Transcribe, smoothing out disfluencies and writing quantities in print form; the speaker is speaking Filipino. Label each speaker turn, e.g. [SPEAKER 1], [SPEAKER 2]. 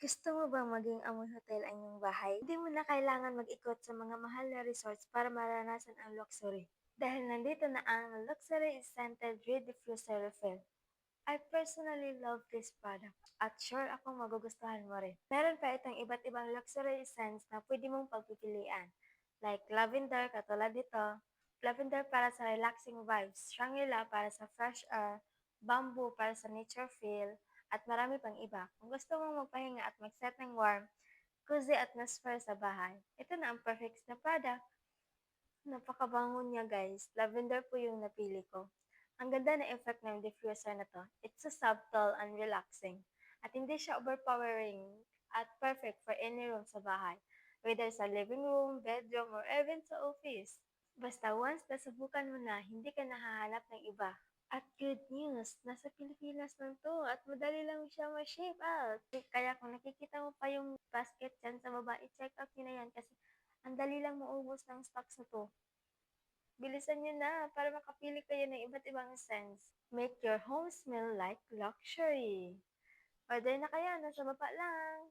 [SPEAKER 1] Gusto mo bang maging amoy hotel ang iyong bahay? Hindi mo na kailangan mag-ikot sa mga mahal na resorts para maranasan ang luxury. Dahil nandito na ang Luxury Scented Reed Diffuser Refill. I personally love this product at sure akong magugustuhan mo rin. Meron pa itong iba't ibang luxury scents na pwede mong pagpipilian. Like lavender katulad dito, lavender para sa relaxing vibes, shangri-la para sa fresh air, bamboo para sa nature feel, at marami pang iba. Kung gusto mong magpahinga at mag-set ng warm, cozy atmosphere sa bahay, ito na ang perfect na product. Napakabango niya guys. Lavender po yung napili ko. Ang ganda na effect ng diffuser na to. It's so subtle and relaxing. At hindi siya overpowering at perfect for any room sa bahay. Whether sa living room, bedroom, or even sa office. Basta once nasubukan mo na, hindi ka nahahanap ng iba. At good news, nasa Pilipinas lang to at madali lang siya ma-ship out. Kaya kung nakikita mo pa yung basket dyan sa baba, i-check out nyo na yan kasi ang dali lang maubos ng stocks na to. Bilisan niyo na para makapili kayo ng iba't ibang scents. Make your home smell like luxury. Order na kayo, nasa baba lang.